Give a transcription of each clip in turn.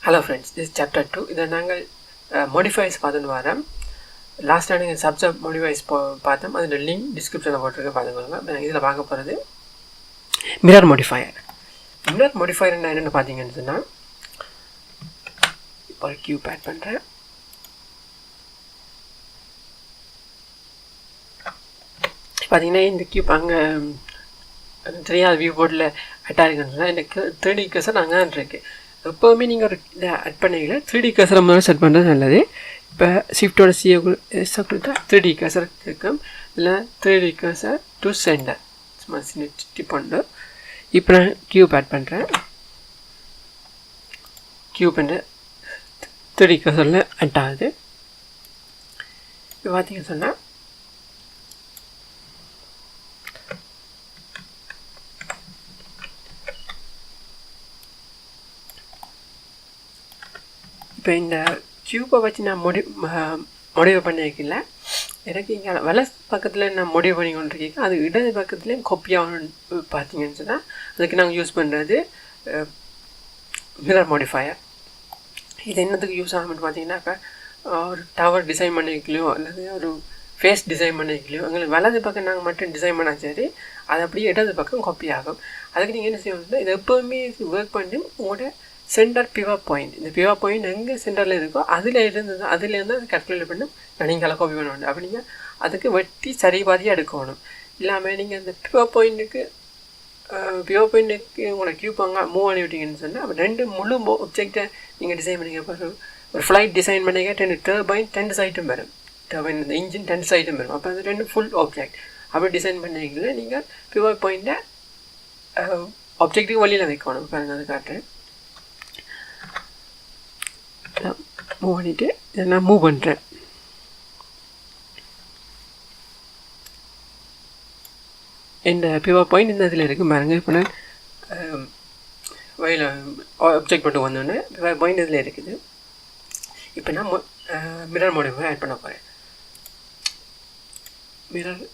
Hello friends, this is chapter 2. இதை நாங்கள் modifiers பார்த்துன்னு வரோம். லாஸ்ட் டைம் நீங்கள் சப்ஜெக்ட் modifiers பார்த்தோம். அதோட லிங்க் டிஸ்கிரிப்ஷனில் போட்டிருக்க பார்த்துக்கோங்க. இதில் பார்க்க போகிறது மிரர் மோடிஃபயர். மிரர் மோடிஃபயர் என்னென்னு பார்த்தீங்கன்னு சொன்னால், இப்போ ஒரு கியூப் ஆட் பண்ணுறேன். பார்த்தீங்கன்னா இந்த கியூப் அங்கே தெரியாத வியூ போர்டில் அட்டாக இருக்குன்னு சொன்னால் எனக்கு 3D கர்சர் அங்கே இருக்குது. எப்போவுமே நீங்கள் ஒரு இதை அட் பண்ணிக்கல 3D கர்சரை முதல்ல செட் பண்ணுறது நல்லது. இப்போ ஷிஃப்டோட சியை கொடுத்தா 3D கர்சர் இருக்கும். இல்லை 3D கர்சர் டு சென்டர் சும்மா சின்ன டிப் பண்ணு. இப்போ நான் கியூப் ஆட் பண்ணுறேன். கியூப் என்ற 3D கர்சரில் அட் ஆகுது. இப்போ பார்த்தீங்கன்னு சொன்னால் இப்போ இந்த கியூப்பை வச்சு நான் முடிவு பண்ணியிருக்கல. எனக்கு இங்கே வலை பக்கத்தில் நான் முடிவு பண்ணி கொண்டிருக்கேன். அது இடது பக்கத்துலேயும் காப்பியாகணும்னு பார்த்தீங்கன்னு சொன்னால் அதுக்கு நாங்கள் யூஸ் பண்ணுறது மிரர் மோடிஃபயர். இது என்னத்துக்கு யூஸ் ஆகும்னு பார்த்தீங்கன்னாக்கா, ஒரு டவர் டிசைன் பண்ணிக்கலையோ அல்லது ஒரு ஃபேஸ் டிசைன் பண்ணிக்கலையோ எங்களுக்கு வலது பக்கம் நாங்கள் மட்டும் டிசைன் பண்ணால் சரி, அது அப்படியே இடது பக்கம் காப்பி ஆகும். அதுக்கு நீங்கள் என்ன செய்யணும்னா, இது எப்போவுமே ஒர்க் பண்ணி உங்களோட சென்டர் பிவர் பாயிண்ட், இந்த பிவர் பாயிண்ட் எங்கே சென்டரில் இருக்கோ அதுலேருந்து அதை கல்குலேட் பண்ணி நீங்கள் காப்பி பண்ண வேண்டும். அப்படி நீங்கள் அதுக்கு வெட்டி சரி பாதியாக எடுக்கணும். இல்லாமல் நீங்கள் அந்த பிவர் பாயிண்ட்டுக்கு உங்களோட கியூப் அங்கே மூவ் பண்ணி விட்டீங்கன்னு சொன்னால் அப்போ ரெண்டு முழு ஒப்ஜெக்டை நீங்கள் டிசைன் பண்ணிக்க. ஒரு ஃப்ளைட் டிசைன் பண்ணிக்க 10 டர்பைன் 10 சைட்டும் வரும். டர்பைன் இந்த இன்ஜின் 10 சைட்டும் வரும். அப்போ அது ரெண்டு ஃபுல் ஆப்ஜெக்ட் அப்படி டிசைன் பண்ணிக்கல நீங்கள் பிவர் பாயிண்ட்டை ஆப்ஜெக்ட்டுக்கு வழியில் வைக்கணும். பாருங்கள் அது காட்டுறேன். மூவ் பண்ணிவிட்டு இதை நான் மூவ் பண்ணுறேன். இந்த பிவர் பாயிண்ட் இந்த இதில் இருக்குது பாருங்கள். இப்போ நான் வயலில் ஆப்ஜெக்ட் மட்டும் வந்தோடனே பிவர் பாயிண்ட் இதில் இருக்குது. இப்போ நான் மிரர் மோடிஃபயர் ஆட் பண்ண போகிறேன். மிரர்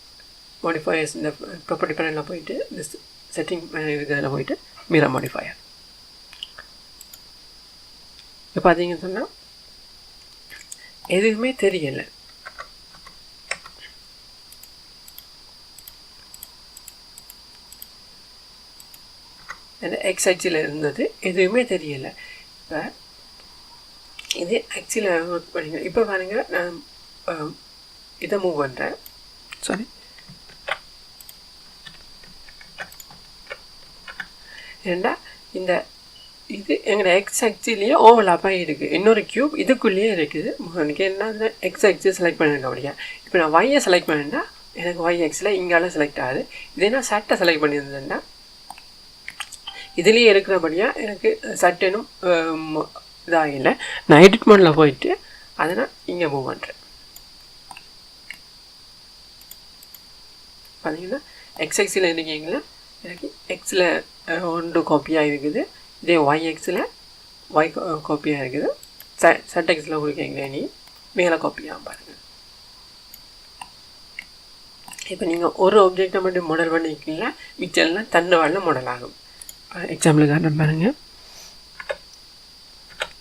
மோடிஃபயர்ஸ் இந்த ப்ராப்பர்ட்டி பேனலில் போயிட்டு இந்த செட்டிங் இருக்கிறதில் போயிட்டு மிரர் மோடிஃபயர். இப்போ பார்த்தீங்கன்னு சொன்னால் எதுவுமே தெரியலை. அந்த எக்ஸ் ஆக்சில் இருந்தது எதுவுமே தெரியலை. இப்போ இது ஆக்சில் ஒர்க் பண்ணிங்க. இப்போ பாருங்கள், நான் இதை மூவ் பண்ணுறேன். சாரி, ஏண்டா இந்த இது எங்களோட எக்ஸ் ஆக்சிலேயே ஓவர்லாப்பாக இருக்குது. இன்னொரு கியூப் இதுக்குள்ளேயே இருக்குது. எனக்கு என்ன எக்ஸ் ஆக்சி செலக்ட் பண்ணிருக்கேன். அப்படியா இப்போ நான் ஒய்யை செலக்ட் பண்ணிட்டா எனக்கு ஒய் எக்ஸில் இங்கால செலக்ட் ஆகுது. இதே நான் சட்டை செலக்ட் பண்ணியிருந்தேன்னா இதுலேயே இருக்கிறபடியாக எனக்கு சட்டனும் இதாக இல்லை. நான் எடிட் மோடில் போயிட்டு அதை நான் இங்கே மூவ் பண்ணுறேன். பார்த்தீங்கன்னா எக்ஸ் எக்ஸில் இருக்கீங்களா, எனக்கு எக்ஸில் ஒன்று காப்பியாக இருக்குது. இதே ஒய் எக்ஸில் ஒய் காப்பியாக இருக்குது. சட் எக்ஸில் கொடுக்கீங்களே நீ மேலே காப்பியாக பாருங்கள். இப்போ நீங்கள் ஒரு ஆப்ஜெக்டை மட்டும் மாடல் பண்ணிக்கிங்களா, மிச்சம்லாம் தன்னுவாழில் மாடல் ஆகும். எக்ஸாம்பிளுக்கு காரணம் பாருங்கள்.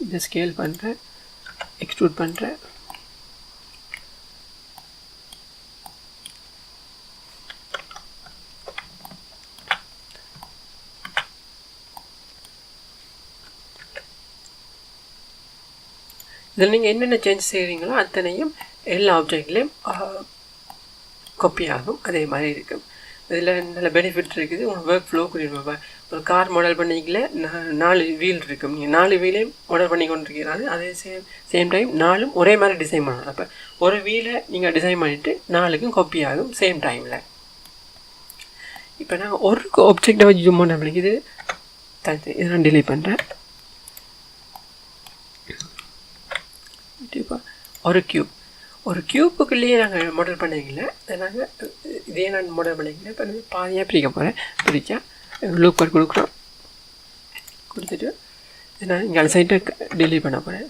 இதை ஸ்கேல் பண்ணுறேன், எக்ஸ்ட்ரூட் பண்ணுறேன். இதில் நீங்கள் என்னென்ன சேஞ்ச் செய்கிறீங்களோ அத்தனையும் எல்லா ஆப்ஜெக்ட்லேயும் காப்பி ஆகும். அதே மாதிரி இருக்கும். இதில் நல்ல பெனிஃபிட் இருக்குது. உங்கள் ஒர்க் ஃப்ளோ புரியுமா. ஒரு கார் மாடல் பண்ணிக்கல 4 வீல் இருக்கும். நீங்கள் 4 வீலையும் மாடல் பண்ணி கொண்டிருக்கிறாரு. அதே சேம் டைம் 4ம் ஒரே மாதிரி டிசைன் பண்ணணும். அப்போ ஒரு வீலை நீங்கள் டிசைன் பண்ணிவிட்டு 4க்கும் காப்பி ஆகும் சேம் டைமில். இப்போ நான் ஒரு ஆப்ஜெக்டை வச்சு ஜூம் பண்ண இது இதை நான் டிலீட் பண்ணுறேன். இப்போ ஒரு கியூப்புக்குள்ளேயே நாங்கள் மாடல் பண்ணிக்கல. நாங்கள் இதே நான் மாடல் பண்ணிக்கல. இப்போ நான் பாதியாக பிரிக்க போகிறேன். பிரித்தா லூப் கட் கொடுக்குறோம். கொடுத்துட்டு நான் இங்கே சைட்டை டிலீட் பண்ண போகிறேன்.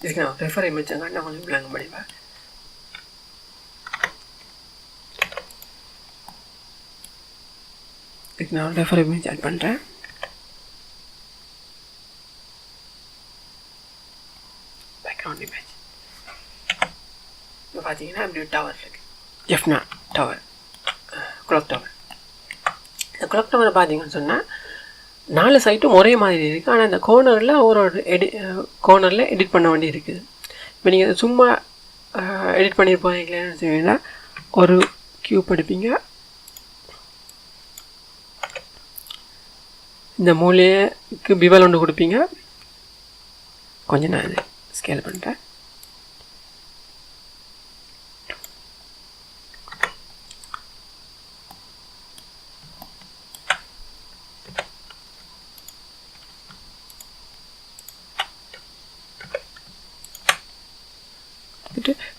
இதுக்கு நான் ரெஃபர் இமேஜாங்க நான் கொஞ்சம் விளங்க முடிவேன். இதுக்கு நான் ரெஃபர் இமேஜ் ஆட் பண்ணுறேன். இமேஜ். இப்போ பார்த்தீங்கன்னா அப்படி ஒரு டவர் இருக்குது, ஜெஃப்னா டவர், கிளாக் டவர். இந்த கிளாக் டவரை பார்த்தீங்கன்னு சொன்னால் 4 சைட்டும் ஒரே மாதிரி இருக்குது. ஆனால் இந்த கோர்னரில் ஒரு கோர்னரில் எடிட் பண்ண வேண்டி இருக்குது. இப்போ நீங்கள் சும்மா எடிட் பண்ணியிருப்பீங்களேன்னு சொன்னீங்கன்னா ஒரு கியூப் எடுப்பீங்க, இந்த மூலைக்கு பிவல் ஒன்று கொடுப்பீங்க. கொஞ்சம் நான் இது ஸ்கேல் பண்ணுறேன்.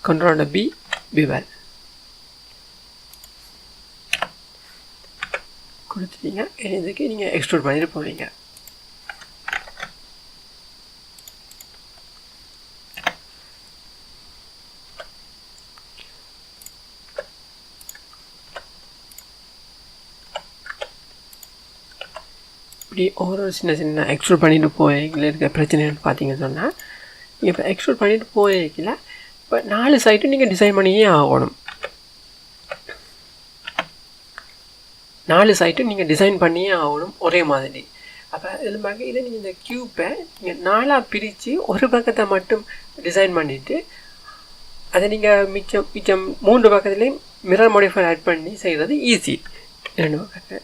Control B bevel கொடுத்துட்டீங்க. இதுக்கு நீங்கள் எக்ஸ்ட்ரூட் பண்ணிட்டு போவீங்க. இப்படி ஒரு சின்ன சின்ன எக்ஸ்ட்ரூட் பண்ணிட்டு போய்ல இருக்க பிரச்சனைன்னு பார்த்தீங்கன்னு சொன்னால், நீங்கள் இப்போ எக்ஸ்ட்ரூட் பண்ணிட்டு போய்க்கல, இப்போ 4 சைட்டும் நீங்கள் டிசைன் பண்ணியே ஆகணும். 4 சைட்டும் நீங்கள் டிசைன் பண்ணியே ஆகணும் ஒரே மாதிரி. அப்போ இதில் பார்க்க இதை நீங்கள் இந்த க்யூப்பை நீங்கள் 4ஆக பிரித்து ஒரு பக்கத்தை மட்டும் டிசைன் பண்ணிவிட்டு அதை நீங்கள் மிச்சம் 3 பக்கத்துலேயும் மிரர் மாடிஃபையர் ஆட் பண்ணி செய்கிறது ஈஸி. 2 பக்கத்தை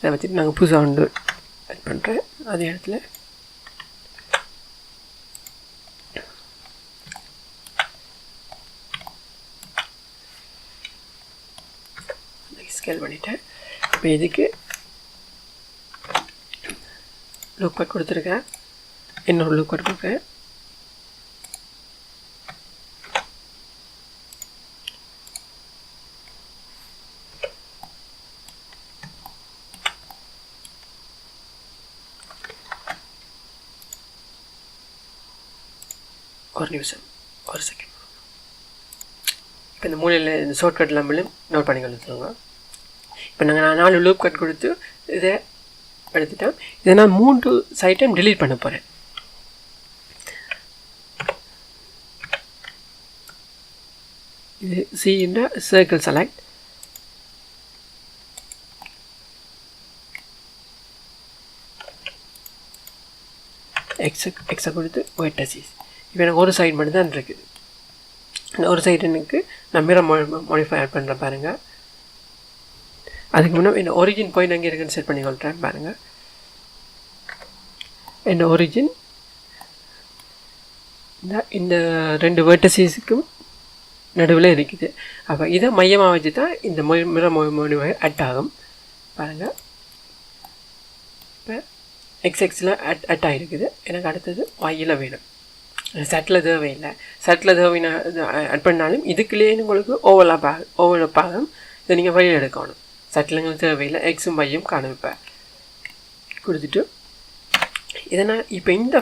அதை வச்சுட்டு நாங்கள் புதுசாக ஒன்று ஆட் பண்ணுறேன். அதே இடத்துல ஸ்கேல் பண்ணிட்டேன். இப்போ இதுக்கு லூப் கட் கொடுத்துருக்கேன், இன்னொரு லூப் கட் கொடுக்குறேன். ஒரு நிமிஷம், ஒரு செகண்ட். இப்போ இந்த மூலையில் இந்த ஷார்ட்கட் நம்மளும் நோட் பண்ணி கொடுத்துருங்க. இப்போ நான் 4 லூப் கட் கொடுத்து இதை எடுத்துட்டேன். இதை நான் 3 சைட்டையும் டிலீட் பண்ண போகிறேன். இது C சர்க்கிள் செலக்ட், எக்ஸை கொடுத்து வெர்டிசஸ். இப்போ எனக்கு ஒரு சைடு மட்டும் தான் இருக்குது. இந்த ஒரு சைடு எனக்கு நான் மிரர் மாடிஃபை ஆட் பண்ணுறேன் பாருங்கள். அதுக்கு முன்னாடி இந்த ஒரிஜின் பாயிண்ட் எங்கே இருக்குன்னு செட் பண்ணி கொள்கிறேன் பாருங்கள். இந்த ஒரிஜின் இந்த 2 வெர்டிசஸுக்கும் நடுவில் இருக்குது. அப்போ இதை மையமாக வச்சு தான் இந்த மிரர் மாடிஃபை ஆட் ஆகும் பாருங்கள். இப்போ எக்ஸ்எக்ஸில் ஆட் ஆகிருக்குது. எனக்கு அடுத்தது ஒய்யில் வேணும். செட்டில் தேவையில்லை. செட்டில் தேவைன்னா ஆட் பண்ணாலும் இதுக்குள்ளேயே உங்களுக்கு ஓவர்லாப் ஆகும். இதை நீங்கள் வழியில் எடுக்கணும். செட்டிலுங்களுக்கு தேவையில்லை. எக்ஸும் ஒய்யும் காணுப்பேன் கொடுத்துட்டு இதை நான் இப்போ இந்த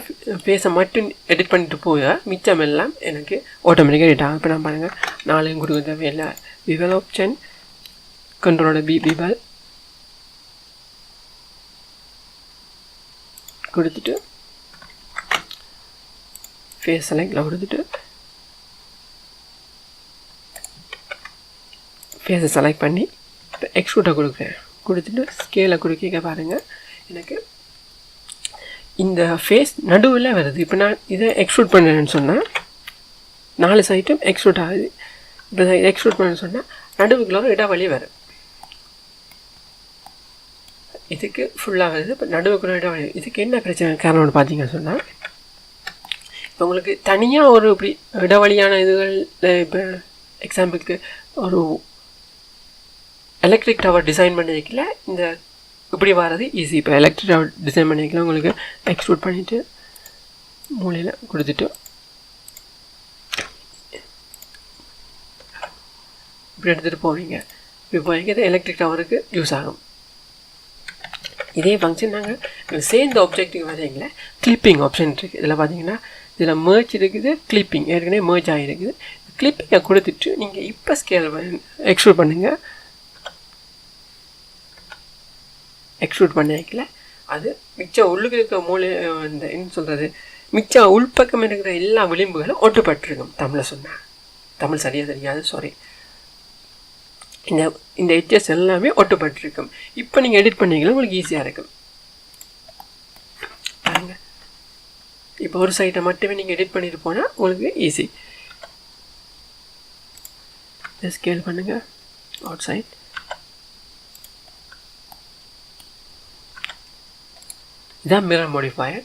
ஃபேஸை மட்டும் எடிட் பண்ணிட்டு போய் மிச்சம் எல்லாம் எனக்கு ஆட்டோமேட்டிக்காக எடிட் ஆகும். இப்போ நான் பாருங்கள் 4 கொடுக்க தேவையில்லை. விவல் ஆப்ஷன், கண்ட்ரோலோட விவல் கொடுத்துட்டு ஃபேஸ் செலக்டில் கொடுத்துட்டு ஃபேஸை செலக்ட் பண்ணி இப்போ எக்ஸ்ட்ரூட்டை கொடுக்குறேன். கொடுத்துட்டு ஸ்கேலை கொடுக்க பாருங்கள் எனக்கு இந்த ஃபேஸ் நடுவில் வருது. இப்போ நான் இதை எக்ஸ்ட்ரூட் பண்ணுறேன்னு சொன்னால் 4 சைட்டும் எக்ஸ்ட்ரூட் ஆகுது. இப்போ எக்ஸ்ட்ரூட் பண்ண சொன்னால் நடுவுக்குள்ள ஒரு இடைவெளி வரும். இதுக்கு ஃபுல்லாக வருது. இப்போ நடுவுக்குள்ள இடைவெளி. இதுக்கு என்ன பிரச்சனை காரணம்னு பார்த்தீங்கன்னு சொன்னால், இப்போ உங்களுக்கு தனியாக ஒரு இப்படி இடைவெளியான இதுகள், இப்போ எக்ஸாம்பிளுக்கு ஒரு எலக்ட்ரிக் டவர் டிசைன் பண்ணி வைக்கல இந்த இப்படி வர்றது ஈஸி. இப்போ எலக்ட்ரிக் டவர் டிசைன் பண்ணி வைக்கலாம். உங்களுக்கு எக்ஸ்ட்ரூட் பண்ணிவிட்டு மூலையில் கொடுத்துட்டு இப்படி எடுத்துகிட்டு போவீங்க. இப்படி போய்க்கிறது எலக்ட்ரிக் டவருக்கு யூஸ் ஆகும். இதே ஃபங்க்ஷன் நாங்கள் சேர்ந்த ஆப்ஜெக்ட்டுக்கு வரீங்களே கிளிப்பிங் ஆப்ஷன் இருக்குது. இதில் பார்த்தீங்கன்னா இதில் merge இருக்குது, கிளிப்பிங் ஏற்கனவே merge ஆகிருக்குது. கிளிப்பிங்கை கொடுத்துட்டு நீங்கள் இப்போ ஸ்கேல் எக்ஸ்ட்ரூட் பண்ணுங்கள். எக்ஸ்ட்ரூட் பண்ணி வைக்கல அது மிச்சம் உள்ளுக்கு இருக்கிற மூளை இந்த என்ன சொல்கிறது மிச்சம் உள்பக்கம் இருக்கிற எல்லா விளிம்புகளும் ஒட்டுப்பட்டிருக்கும். தமிழில் சொன்னேன், தமிழ் சரியாக தெரியாது, சாரி. இந்த எட்ஜஸ் எல்லாமே ஒட்டுப்பட்டிருக்கும். இப்போ நீங்கள் எடிட் பண்ணிங்கன்னா உங்களுக்கு ஈஸியாக இருக்கும். பாருங்க, இப்போ ஒரு சைட்டை மட்டுமே நீங்கள் எடிட் பண்ணிட்டு போனால் உங்களுக்கு ஈஸி. ஸ்கேல் பண்ணுங்கள் அவுட் சைட். இதான் மிரர் மாடிஃபயர்.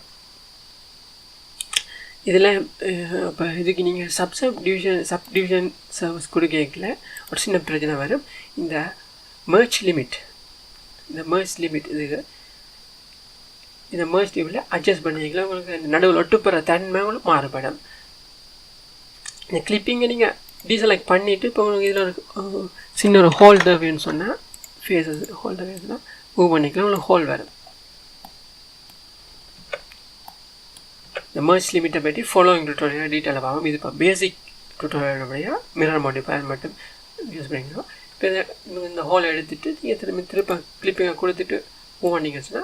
இதில் இப்போ இதுக்கு நீங்கள் சப்டிவிஷன் சர்வீஸ் கொடுக்கல ஒரு சின்ன பிரச்சனை வரும். இந்த மெர்ஜ் லிமிட் இதுக்கு இந்த மெர்ஜ் லிமிட்டில் அட்ஜஸ்ட் பண்ணிக்கலாம். உங்களுக்கு இந்த நடுவில் ஒட்டுப்புற தன்மை உங்களுக்கு மாறுபடும். இந்த கிளிப்பிங்கை நீங்கள் டீசெலக்ட் பண்ணிவிட்டு இப்போ உங்களுக்கு இதில் ஒரு சின்ன ஒரு ஹோல்டர் வேணும்னு சொன்னால் ஃபேஸஸ் ஹோல்டர் வேணும்னா மூவ் பண்ணிக்கலாம், உங்களுக்கு ஹோல் வரும். இந்த மெர்ஜ் லிமிட்டை பற்றி ஃபாலோயிங் டுட்டோரியல் டீட்டெயிலாக பார்ப்போம். இது இப்போ பேசிக் டுட்டோரியலுடைய மிரர் மாடிஃபயர் மட்டும் யூஸ் பண்ணிக்கணும். இப்போ இந்த ஹோலை எடுத்துகிட்டு நீங்கள் திருப்ப கிளிப்பிங்கை கொடுத்துட்டு மூவ் பண்ணிங்கன்னா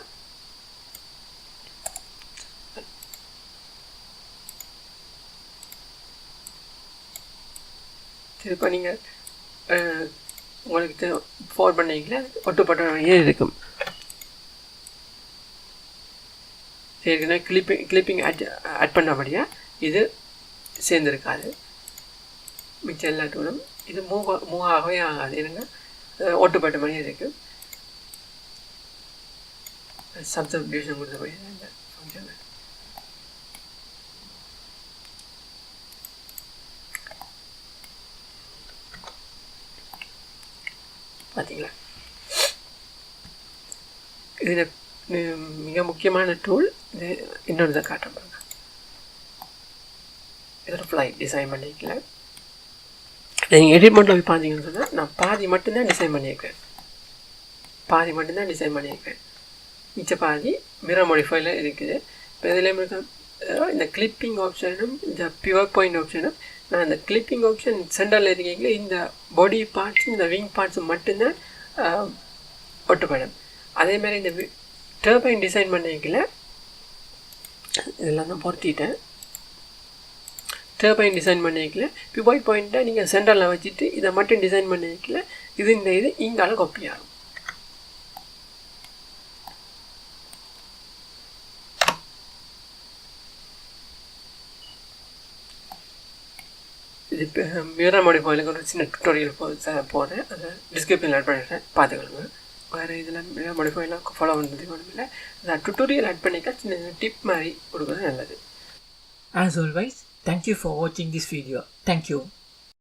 திருப்ப நீங்கள் உங்களுக்கு ஃபார்வர்ட் பண்ணிக்கல ஒட்டுப்பட்ட இருக்கும். ஏற்கனவே கிளிப்பிங் ஆட் பண்ணபடியாக இது சேர்ந்துருக்காது. மிச்சம் எல்லா டூலும் இது மூவ் ஆகவே ஆகாது. என்னென்னா ஒட்டுப்பட்ட மாதிரி இருக்குது. சப்டிவிஷன் கொடுத்தபடி இந்த ஃபங்க்ஷன் பார்த்தீங்களா. இதில் மிக முக்கியமான டூல் இது. இன்னொரு இதை காட்ட பாருங்க. இதோட ஃப்ளைட் டிசைன் பண்ணிக்கல. நீங்கள் எடிட் மட்டும் போய் பார்த்தீங்கன்னு சொன்னால் நான் பாதி மட்டும்தான் டிசைன் பண்ணியிருக்கேன். மிச்ச பாதி மிரர் மாடிஃபைல இருக்குது. இப்போ இதுலேயும் இருக்க இந்த கிளிப்பிங் ஆப்ஷனும் இந்த பியூர் பாயிண்ட் ஆப்ஷனும் நான் இந்த கிளிப்பிங் ஆப்ஷன் சென்டரில் இருக்கீங்களே இந்த பாடி பார்ட்ஸும் இந்த விங் பார்ட்ஸும் மட்டும்தான் ஒட்டுப்படும். அதேமாதிரி இந்த டர்பைன் டிசைன் பண்ணிக்கல இதெல்லாம் தான் பொருத்திட்டேன். டர்பைன் டிசைன் பண்ணிக்கல பிவாய் பாயிண்ட்டை நீங்கள் சென்டரில் வச்சுட்டு இதை மட்டும் டிசைன் பண்ணிக்கல இது இங்கால காப்பி ஆகும். இது மிரர் மாடிஃபயருக்கு ஒரு சின்ன டுட்டோரியல் போடுறேன், அதை டிஸ்கிரிப்ஷனில் ஆட் பண்ணிடுறேன், பார்த்துக்கோங்க. வேறு இதில் மிரர் மாடிஃபயர்லாம் ஃபாலோ பண்ணுறதுக்கு ஒன்றும் இல்லை. அதை டுட்டோரியல் ஆட் பண்ணிக்க சின்ன டிப் மாதிரி கொடுக்குறது நல்லது. As always, thank you for watching this video. Thank you.